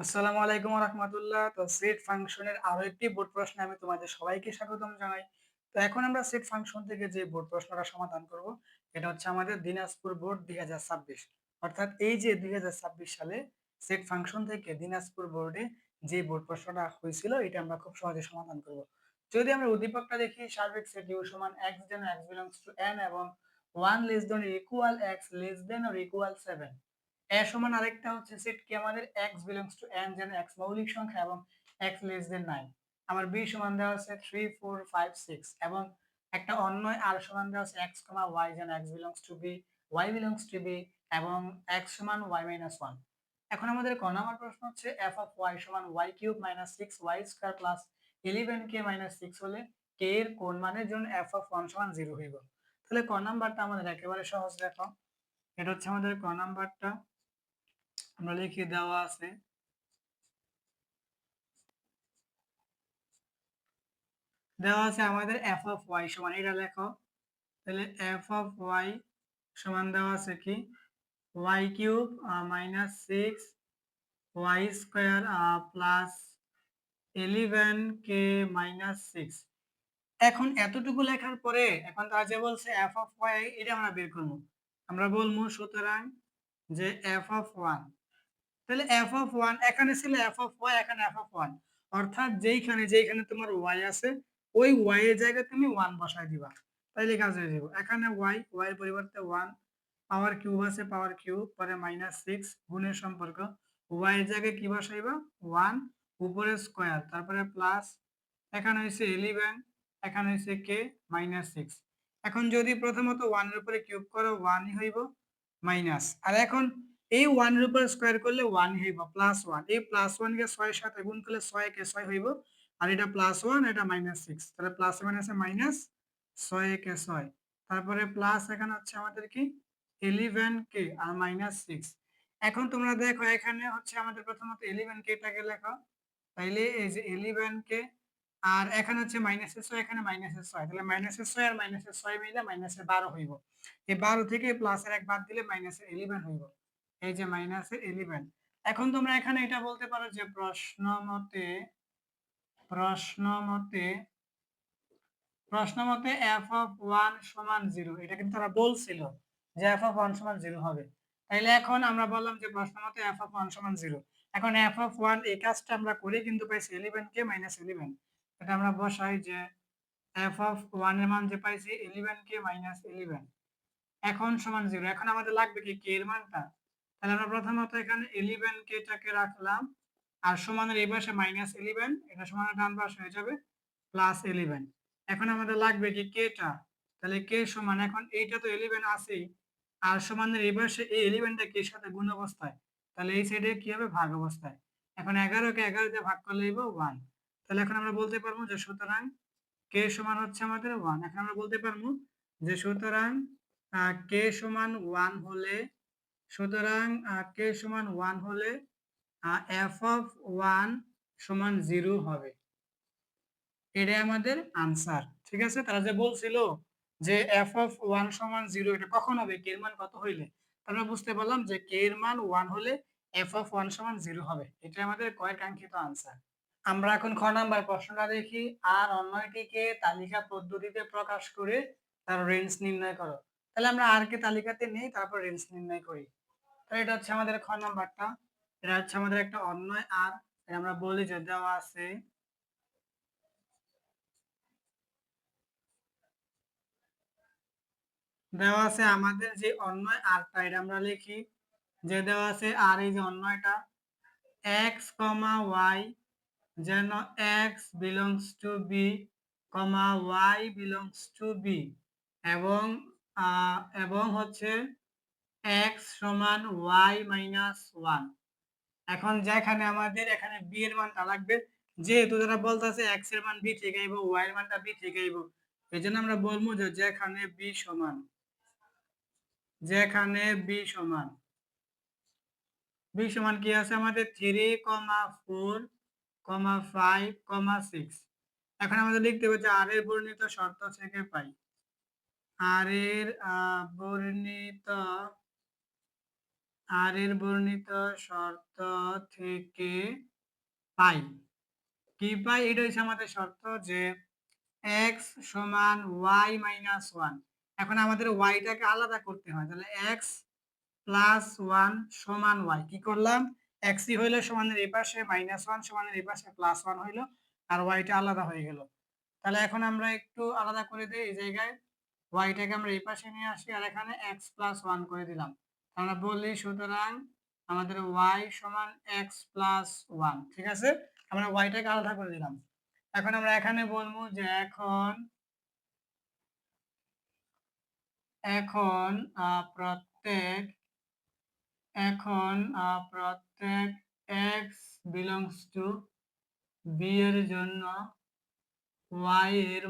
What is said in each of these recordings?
আসসালামু আলাইকুম রাহমাতুল্লাহ। তো সেট ফাংশনের আরো একটি বোর্ড প্রশ্নে আমি তোমাদের সবাইকে স্বাগতম জানাই। তো এখন আমরা সেট ফাংশন থেকে যে বোর্ড প্রশ্নটা সমাধান করব, এটা হচ্ছে আমাদের দিনাজপুর বোর্ড ২০২৬। অর্থাৎ এই যে ২০২৬ সালে সেট ফাংশন থেকে দিনাজপুর বোর্ডে যে বোর্ড প্রশ্নটা হয়েছিল, এটা আমরা খুব সহজে সমাধান করব। যদি আমরা উদ্দীপকটা দেখি, সার্বিক সেট ইউ সমান x যেন x বিলংস টু n এবং 1 less than equal x less than or equal 7। এর সমান আরেকটা হচ্ছে সেট কি আমাদের x বিলংস টু n যেন x মৌলিক সংখ্যা এবং x লেস দেন 9। আমার b সমান দেওয়া আছে 3 4 5 6 এবং একটা অন্যয় r সমান দেওয়া আছে x, y যেন x belongs two b, y belongs to b এবং x সমান y মাইনাস 1। এখন আমাদের ক নাম্বার প্রশ্ন হচ্ছে f অফ y সমান y cube minus 6 y square plus 11k minus 6 হলে k এর কোন মানের জন্য f অফ 1 সমান 0 হইব। তাহলে ক নাম্বারটা আমাদের একেবারে সহজ। দেখো, এটা হচ্ছে আমাদের ক নাম্বারটা, আমরা লিখে দেওয়া আছে। দেওয়া আছে আমাদের f অফ y সমান, এটা লেখো। তাহলে f অফ y সমান দেওয়া আছে কি y cube minus 6 y square plus 11k minus 6। এখন এতটুকু লেখার পরে এখন তারা যে বলছে f অফ y, এটা আমরা বের করবো। আমরা বলবো সুতরাং যে f অফ 1, তাহলে f অফ 1 এখানে ছিল f অফ y, এখানে f অফ 1, অর্থাৎ যেইখানে যেইখানে তোমার y আছে ওই y এর জায়গায় তুমি 1 বসায় দিবা, তাইলে কাজ হয়ে যাবে। এখানে y এর পরিবর্তে 1, পাওয়ার কিউব আছে, পাওয়ার কিউব পরে মাইনাস 6 গুণের সম্পর্ক, y এর জায়গায় কি বসাইবা 1, উপরে স্কয়ার, তারপরে প্লাস, এখানে হইছে 11, এখানে হইছে k মাইনাস 6। এখন যদি প্রথমত 1 এর উপরে কিউব করো 1 ই হইব, মাইনাস, আর এখন এই 1 এর উপর স্কয়ার করলে 1 হইব প্লাস 1, এই প্লাস 1 কে 6 এর সাথে গুণ করলে 6 কে 6 হইব, আর এটা প্লাস 1 এটা মাইনাস 6, তাহলে প্লাস মাইনাসে মাইনাস, 6 কে 6, তারপরে প্লাস এখানে হচ্ছে আমাদের কি 11 কে আর মাইনাস 6। এখন তোমরা দেখো এখানে হচ্ছে আমাদের প্রথমত 11 কে টাকে লেখো, তাইলে এই যে 11 কে, আর এখানে হচ্ছে মাইনাসের 6, এখানে মাইনাসের 6, তাহলে মাইনাসের 6 আর মাইনাসের 6 মিলে মাইনাসের 12 হইব। এই 12 থেকে প্লাসের 1 বাদ দিলে মাইনাসের 11 হইব। এই যে মাইনাসের 11। এখন তোমরা এখানে এটা বলতে পারো যে প্রশ্ন মতে f অফ 1 সমান 0, এটা কিন্তু তারা বলছিল যে f অফ 1 সমান 0 হবে। তাইলে এখন আমরা বললাম যে প্রশ্ন মতে f অফ 1 সমান 0। এখন f অফ 1 এই কাজটা আমরা করে কিন্তু পাইছি 11k মাইনাস 11। এটা আমরা বসাই যে f অফ 1 এর মান যে পাইছি 11k মাইনাস 11, এখন সমান 0। এখন আমাদের লাগবে কি k এর মানটা, তাহলে আমরা প্রথমত এখানে 11k টাকে রাখলাম, আর সমানের এই পাশে মাইনাস 11, এটা সমানের ডান পাশে হয়ে যাবে প্লাস 11। এখন আমাদের লাগবে কি k টা, তাহলে k সমান, এখন এইটা তো 11 আছেই, আর সমানের এই পাশে এই 11 টা k এর সাথে গুণ অবস্থায়, তাহলে এই সাইডে কি হবে ভাগ অবস্থায়। এখন 11 কে 11 দিয়ে ভাগ করলে হইব 1। তাহলে এখন আমরা বলতে পারবো যে সুতরাং k সমান হচ্ছে আমাদের 1। এখন আমরা বলতে পারবো যে সুতরাং k সমান 1 হলে, সুতরাং k সমান 1 হলে f অফ 1 সমান 0 হবে। এটাই আমাদের আনসার। ঠিক আছে, তারা যে বলছিল যে f অফ 1 সমান 0, এটা কখন হবে, k এর মান কত হইলে, আমরা বুঝতে পারলাম যে k এর মান 1 হলে f অফ 1 সমান 0 হবে। এটা আমাদের কয়ের কাঙ্ক্ষিত আনসার। আমরা এখন খ নাম্বার প্রশ্নটা দেখি, আর অন্যটিকে তালিকা পদ্ধতিতে প্রকাশ করে তার রেঞ্জ নির্ণয় করো। তাহলে আমরা আর কে তালিকাতে নেই, তারপর রেঞ্জ নির্ণয় করি। তাহলে এটা হচ্ছে আমাদের খ নাম্বারটা, এটা হচ্ছে আমাদের একটা অন্যয় আর, আমরা বলি যে দেওয়া আছে, দেওয়া আছে আমাদের যে অন্যয় আরটা, এটা আমরা লিখি যে দেওয়া আছে আর, এই যে অন্যয়টা x, y যেন x belongs to b, y belongs to b এবং এবং হচ্ছে x সমান y মাইনাস 1। এখন যেখানে আমাদের এখানে b এর মানটা লাগবে, যেহেতু যারা বলতেছে x এর মান b থেকে আইব, y এর মানটা b থেকে আইব, এই জন্য আমরা বলবো যে যেখানে b সমান, যেখানে b সমান, b সমান কি আছে আমাদের 3, 4, 5, 6। এখন আমাদের লিখতে হবে যে আর এর বর্ণিত শর্ত থেকে পাই, আর এর বর্ণিত আর এর বর্ণিত শর্ত থেকে পাই। কি পাই? এটা হচ্ছে আমাদের শর্ত যে x সমান y মাইনাস 1। এখন আমাদের ওয়াইটাকে আলাদা করতে হয়, তাহলে x প্লাস 1 সমান y। কি করলাম? x হইলো সমানের এই পাশে, মাইনাস 1 সমানের এই পাশে, প্লাস 1 হইলো, আর ওয়াইটা আলাদা হয়ে গেল। তাহলে এখন আমরা একটু আলাদা করে দিই, এই জায়গায় ওয়াইটাকে আমরা এই পাশে নিয়ে আসি, আর এখানে x প্লাস 1 করে দিলাম। আমরা বলি সুতরাং আমাদের y সমান x প্লাস 1। ঠিক আছে, আমরা ওয়াইটাকে আলাদা করে দিলাম। এখন আমরা এখানে বলবো যে এখন এখন প্রত্যেক x belongs to b এর জন্য y এর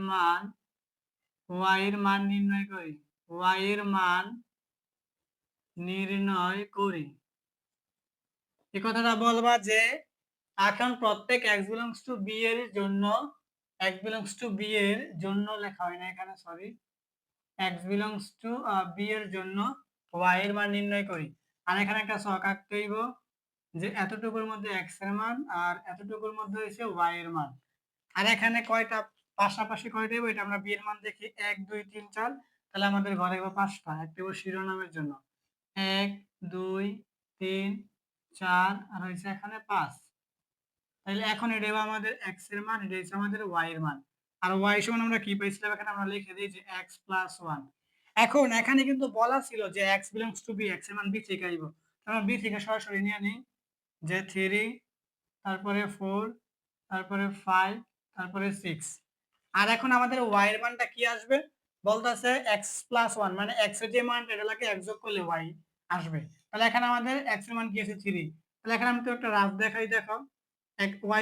মান নির্ণয় করি। y এর মান নির্ণয় করি। এই কথাটা বলবা যে এখন প্রত্যেক x belongs to b এর জন্য লেখা হয় না এখানে, sorry, x belongs to b এর জন্য y এর মান নির্ণয় করি। আর এখানে একটা ছক আঁকতে হইব যে এতটুকুর মধ্যে x এর মান আর এতটুকুর মধ্যে হইছে y এর মান। আর এখানে কয়টা পাশাপাশি কয়টা হইব এটা আমরা b এর মান দেখি, 1 2 3 4। তাহলে আমাদের ঘরে হইব 5টা, একটা হইব শিরোনামের জন্য 1 2 3 4 আর হইছে এখানে 5। তাহলে এখন এটা হইব আমাদের x এর মান, এটা হইছে আমাদের y এর মান। আর y সমান আমরা কি পাইছিলাম? এখানে আমরা লিখে দিই যে x প্লাস 1। এখন এখানে কিন্তু বলা ছিল যে x belongs to b, x এর মান b থেকে আইব। আমরা b থেকে সরাসরি নিয়ে নিই যে 3, তারপরে 4, তারপরে 5, তারপরে 6। আর এখন আমাদের y এর মানটা কি আসবে? বলতাছে x প্লাস 1, মানে x এর যে মানটা এটা লাগে x যোগ করলে y আসবে। তাহলে এখানে আমাদের x এর মান কি আছে? 3। তাহলে এখানে আমি তো একটা রাফ দেখাই, দেখো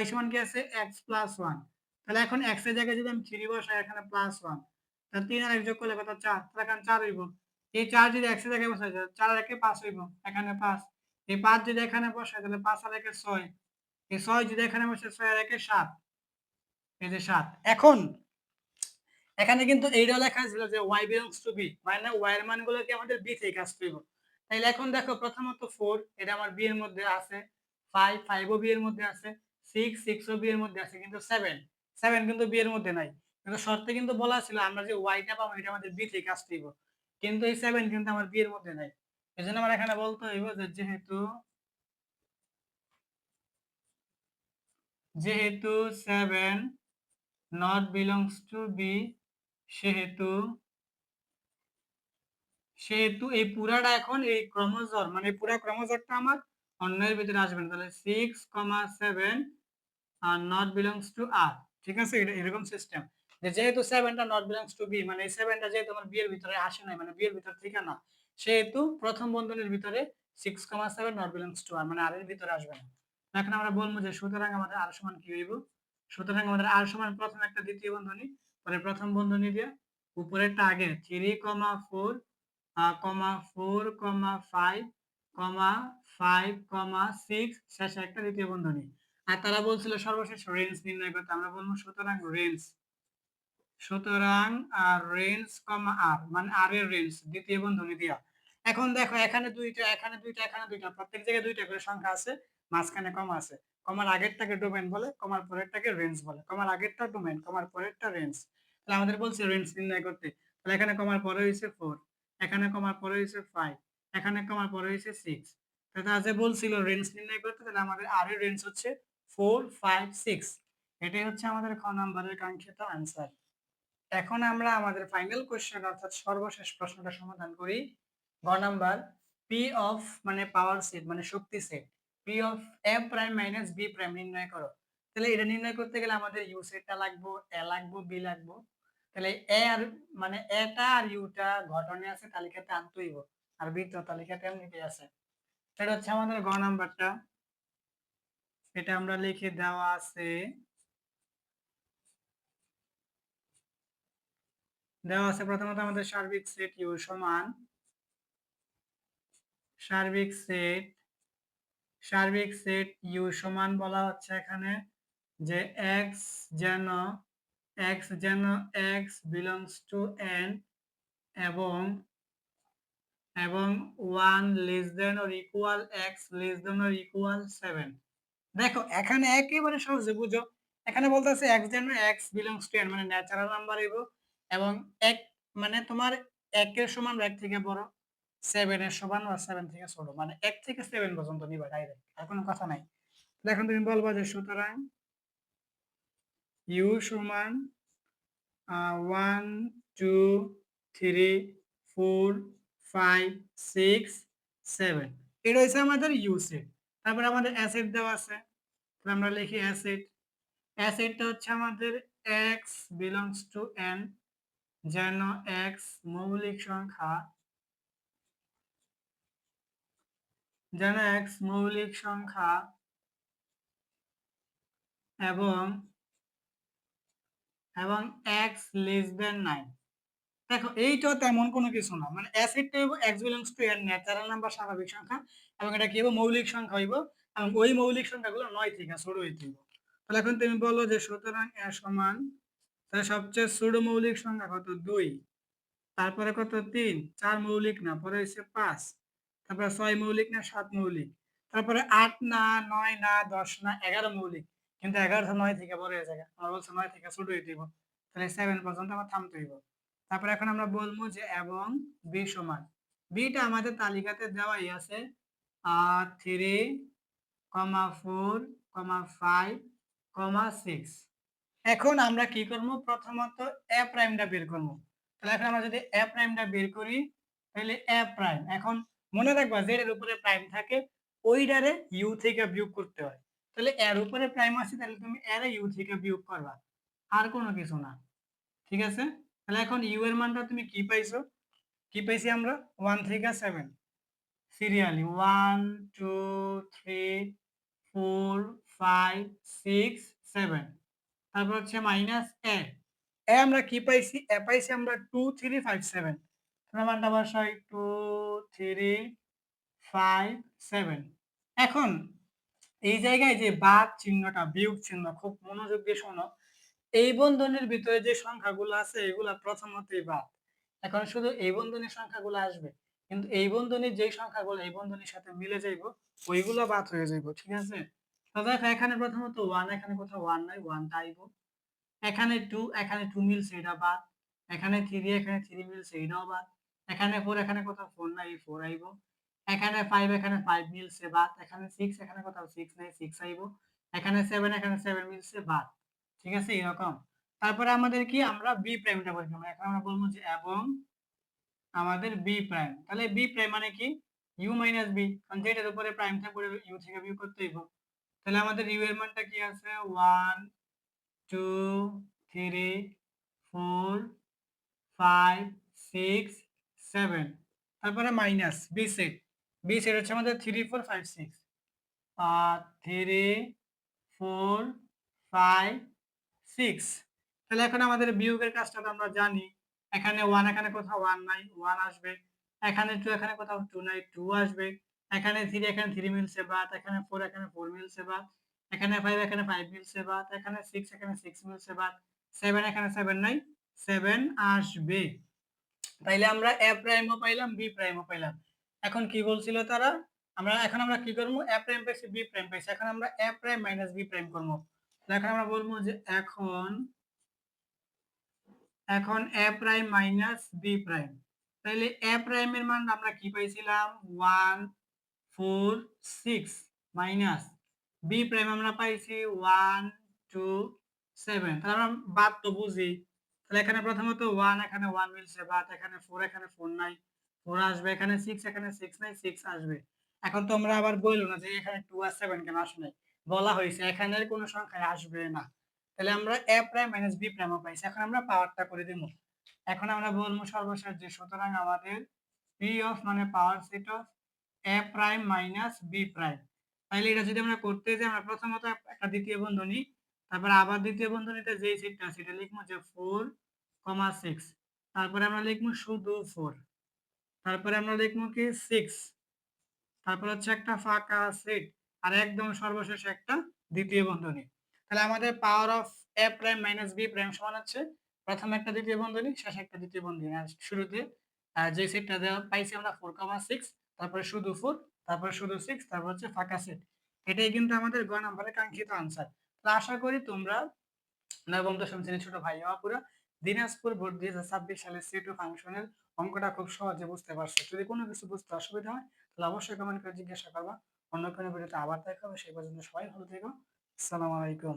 y সমান কি আছে? x plus 1। তাহলে এখন x এর জায়গায় যদি আমি 3 বসাই, এখানে প্লাস 1, তাহলে 3 আর 1 যোগ করলে কত? 4। তাহলে এখানে 4 হইব। এই 4 যদি x এর জায়গায় বসাই, 4 আর 1 5 হইব, এখানে 5। এই 5 যদি এখানে বসাই, তাহলে 5 আর 1 6। এই 6 যদি এখানে বসে, 6 আর 1 7, এই যে 7। এখন এখানে কিন্তু এইটা লেখা ছিল যে y belongs to b, মানে y এর মানগুলো কি আমাদের b থেকে আসতে হবে। তাইলে এখন দেখো প্রথমত 4 এটা আমার b এর মধ্যে আছে, 5 ও b এর মধ্যে আছে, 6 ও b এর মধ্যে আছে, কিন্তু 7 কিন্তু b এর মধ্যে নাই। কিন্তু শর্তে কিন্তু বলা ছিল আমরা যে y টা পাবো এটা আমাদের b থেকে আসতে হবে, কিন্তু এই 7 কিন্তু আমার b এর মধ্যে নাই। এজন্য আমার এখানে বলতে হইব যে যেহেতু 7 not belongs to b, সেহেতু এই পুরাটা এখন এই ক্রমজোর, মানে পুরা ক্রমজোরটা আমার অন্যের ভিতরে আসবে না। তাহলে 6,7 আর নট বিলংস টু আর। ঠিক আছে, এটা এরকম সিস্টেম যে যেহেতু 7টা নট বিলংস টু বি, মানে এই 7টা যেহেতু আমার বি এর ভিতরে আসে নাই, মানে বি এর ভিতর থেকে না, সেহেতু প্রথম বন্ধনীর ভিতরে 6,7 নট বিলংস টু আর, মানে আর এর ভিতরে আসবে না। এখন আমরা বলবো যে সুতরাং আমাদের আর সমান কি হইব? সুতরাং আমাদের আর সমান প্রথম একটা দ্বিতীয় বন্ধনী, পরে প্রথম বন্ধনী দিয়ে উপরেরটা আগে 3,4 4,5 5,6 শেষে একটা দ্বিতীয় বন্ধনী। আর তারা বলছিল সর্বশেষ রেঞ্জ নির্ণয় করতে। আমরা বলবো সুতরাং রেঞ্জ আর, মানে আর এর রেঞ্জ দ্বিতীয় বন্ধনী দিয়া। এখন দেখো এখানে দুইটা, এখানে দুইটা, এখানে দুইটা, প্রত্যেক জায়গায় দুইটা করে সংখ্যা আছে, মাঝখানে কমা আছে। কমার আগেরটাকে ডোমেন বলে, কমার পরেরটাকে রেঞ্জ বলে। কমার আগেরটা ডোমেন, কমার পরেরটা রেঞ্জ। তাহলে আমাদের বলছে রেঞ্জ নির্ণয় করতে। তাহলে এখানে কমার পরে হইছে 4, এখানে কমার পরে হইছে 5, এখানে কমার পরে হইছে 6। তাহলে আজ বলছিল রেঞ্জ নির্ণয় করতে, তাহলে আমাদের আর এর রেঞ্জ হচ্ছে 4 5 6। এটাই হচ্ছে আমাদের খ নাম্বারের কাঙ্ক্ষিত আনসার। এখন আমরা আমাদের ফাইনাল কোশ্চেন অর্থাৎ সর্বশেষ প্রশ্নটা সমাধান করি। গ নাম্বার, পি অফ মানে পাওয়ার সেট, মানে শক্তি set, P of A prime minus B prime নির্ণয় করো। তাহলে এটা নির্ণয় করতে গেলে আমাদের ইউ সেটটা লাগবো, এ লাগবো, বি লাগবো। তাহলে এ আর মানে এটা আর ইউটা ঘটনে আছে, তালিকাতে আনতে হইব, আর বি তো তালিকাতে এমনিতে আছে। এটা হচ্ছে আমাদের গ নাম্বারটা, এটা আমরা লিখে দেওয়া আছে, প্রথমত আমাদের সার্বিক সেট ইউ সমান সার্বিক সেট ইউ সমান বলা হচ্ছে এখানে যে এক্স যেন এক্স বিলংস টু এন এবং এবং 1 less than or equal x less than or equal 7। দেখো এখানে একেবারে সহজে বুঝো। এখানে বলতেছে x then x belongs to n মানে ন্যাচারাল নাম্বার হইব এবং 1 মানে তোমার 1 এর সমান 1 থেকে বড়, 7 এর সমান বা 7 থেকে ছোট, মানে 1 থেকে 7 পর্যন্ত নিবা ডাইরেক্ট, আর কোনো কথা নাই। এখন তুমি বলবা যে সুতরাং u সমান 1 2 3 4 5 6 7, এটা হচ্ছে আমাদের ইউ সেট। তারপরে আমাদের অ্যাসেট দেওয়া আছে, তাহলে আমরা লিখি অ্যাসেট। অ্যাসেটটা হচ্ছে আমাদের x বিলংস টু n, যেন x মৌলিক সংখ্যা, যেন x মৌলিক সংখ্যা এবং এবং x লেস দেন 9। দেখো এইটাও তেমন কোনো কিছু না, মানে অ্যাসিডটা হইব x বিলংস টু এর ন্যাচারাল নাম্বার স্বাভাবিক সংখ্যা এবং এটা কি হইব মৌলিক সংখ্যা হইব এবং ওই মৌলিক সংখ্যাগুলো 9 থেকে ছোট হইতে হইব। তাহলে এখন তুমি বলো যে সুতরাং a সমান, তাহলে সবচেয়ে ছোট মৌলিক সংখ্যা কত 2, তারপরে কত 3, 4 মৌলিক না, পরে হচ্ছে 5, তারপরে 6 মৌলিক না 7 মৌলিক, তারপরে 8 না 9 না 10 না 11 মৌলিক, কিন্তু 11 তো 9 থেকে বড় হয়ে যায়, আমার বলছে 9 থেকে ছোট হইতে হইব, তাহলে 7 পর্যন্ত আমার থামতে হইব। তারপরে এখন আমরা বলবো যে এবং b সমান, bটা আমাদের তালিকাতে দেওয়াই আছে 3, 4, 5, 6। এখন আমরা কি করব, প্রথমত a প্রাইমটা বের করব। তাহলে এখন আমরা যদি a প্রাইমটা বের করি, তাহলে a প্রাইম, এখন মনে রাখবা যে এর উপরে প্রাইম থাকে ওইটারে u থেকে বিয়োগ করতে হয়। তাহলে এর উপরে প্রাইম আছে, তাহলে তুমি এর u থেকে বিয়োগ করবা, আর কোনো কিছু না। ঠিক আছে, তাহলে এখন u এর মানটা তুমি কি পাইছো, কি পাইছি আমরা 1 থেকে 7 সিরিয়ালি 1 2 3 4 5 6 7, তারপর হচ্ছে মাইনাস এ, আমরা কি পাইছি, এ পাইছি আমরা 2 3 5 7, তাহলে মানটা বসাই 2 3 5 7। এখন এই জায়গায় যে বাদ চিহ্নটা, বিয়োগ চিহ্ন, খুব মনোযোগ দিয়ে শোনো, এই বন্ধনীর ভিতরে যে সংখ্যাগুলো আছে এগুলা প্রথমতই বাদ। এখন শুধু এই বন্ধনীর সংখ্যাগুলো আসবে, কিন্তু এই বন্ধনীর যেই সংখ্যাগুলো এই বন্ধনীর সাথে মিলে যাইব ওইগুলো বাদ হয়ে যাইব। ঠিক আছে, তো দেখো এখানে প্রথমত 1, এখানে কোথাও 1 নাই, 1 টা আইব, এখানে 2, এখানে 2 মিলছে এটা বাদ, এখানে 3, এখানে 3 মিলছে এটাও বাদ, এখানে 4, এখানে কোথাও 4 নাই, 4 আইব, এখানে 5, এখানে 5 মিলছে বাদ, এখানে 6, এখানে কোথাও 6 নাই, 6 আইব, এখানে 7, এখানে 7 মিলছে বাদ। ঠিক আছে, এরকম। তারপরে আমাদের কি, আমরা বি প্রাইমটা বের করব। এখন আমরা বলবো যে এবং আমাদের বি প্রাইম, তাহলে বি প্রাইম মানে কি ইউ মাইনাস বি, কারণ যেটার উপরে প্রাইম থাকবে ইউ থেকে বিয়োগ করতে হইব। তাহলে আমাদের ইউ এর মানটা কি আছে 1 2 3 4 5 6 7, তারপরে minus B set, B set হচ্ছে আমাদের 3 4 5 6, 3 4 5 6। তাহলে এখন আমাদের বিয়োগের কাজটা তো আমরা জানি, এখানে 1, এখানে কোথাও 1 নাই, 1 আসবে, এখানে 2, এখানে কোথাও 2 নাই, 2 আসবে, এখানে 3, এখানে 3 মিলছে বাদ, এখানে 4, এখানে 4 মিলছে বাদ, এখানে 5, এখানে 5 মিলছে বাদ, এখানে 6, এখানে 6 মিলছে বাদ, 7, এখানে 7 নাই, 7 আসবে। তাইলে আমরা a প্রাইমও পাইলাম, b প্রাইমও পাইলাম। এখন কি বলছিল তারা, আমরা কি করব, a প্রাইম পাইছি, b প্রাইম পাইছি, এখন আমরা a prime minus b prime করব। তাহলে এখন আমরা বলবো যে এখন a prime minus b prime, তাহলে a প্রাইমের মান আমরা কি পাইছিলাম 1 4 6 মাইনাস b প্রাইম আমরা পাইছি 1 2 7, তাহলে আমরা বাদ তো বুঝি, তাহলে এখানে প্রথমত 1, এখানে 1 মিলছে বাদ, এখানে 4, এখানে 4 নাই, 4 আসবে, এখানে 6, এখানে 6 নাই, 6 আসবে। এখন তোমরা আবার বললো না যে এখানে 2 আর 7 কেন আসে নাই, বলা হয়েছে এখানের কোনো সংখ্যায় আসবে না। তাহলে আমরা a প্রাইম মাইনাস b প্রাইমও পাইছি, এখন আমরা পাওয়ারটা করে দিব। এখন আমরা বলবো সর্বশেষ যে সুতরাং আমাদের p অফ মানে power set of a prime minus b prime. তাহলে এটা যদি আমরা করতে যাই, আমরা প্রথমত একটা দ্বিতীয় বন্ধনী, তারপর আবার দ্বিতীয় বন্ধনীতে যেই সেটটা আছে এটা লিখবো যে 4, 6, তারপরে আমরা লিখবো শুধু 4, তারপরে আমরা লিখবো কি 6, তারপর হচ্ছে একটা ফাঁকা সেট, আর একদম সর্বশেষ একটা দ্বিতীয় বন্ধনী। তাহলে আমাদের power of a prime minus b prime সমান হচ্ছে প্রথম একটা দ্বিতীয় বন্ধনী, শেষ একটা দ্বিতীয় বন্ধনী, আর শুরুতে যে সেটটা দেওয়া পাইছি আমরা 4,6, তারপরে শুধু 4, তারপরে শুধু 6, তারপর হচ্ছে ফাঁকা সেট। এটাই কিন্তু আমাদের গ নাম্বারের কাঙ্ক্ষিত আনসার। তো আশা করি তোমরা নবম দশম শ্রেণীর ছোট ভাই ও আপুরা দিনাজপুর বোর্ড 2026 সালের সি টু ফাংশনের অঙ্কটা খুব সহজে বুঝতে পারছো। যদি কোনো কিছু বুঝতে অসুবিধা হয় তাহলে অবশ্যই কমেন্ট করে জিজ্ঞাসা করবা। অন্য কোনো ভিডিওতে আবার দেখা হবে। সেই পর্যন্ত সবাই ভালো থেকো। আসসালামু আলাইকুম।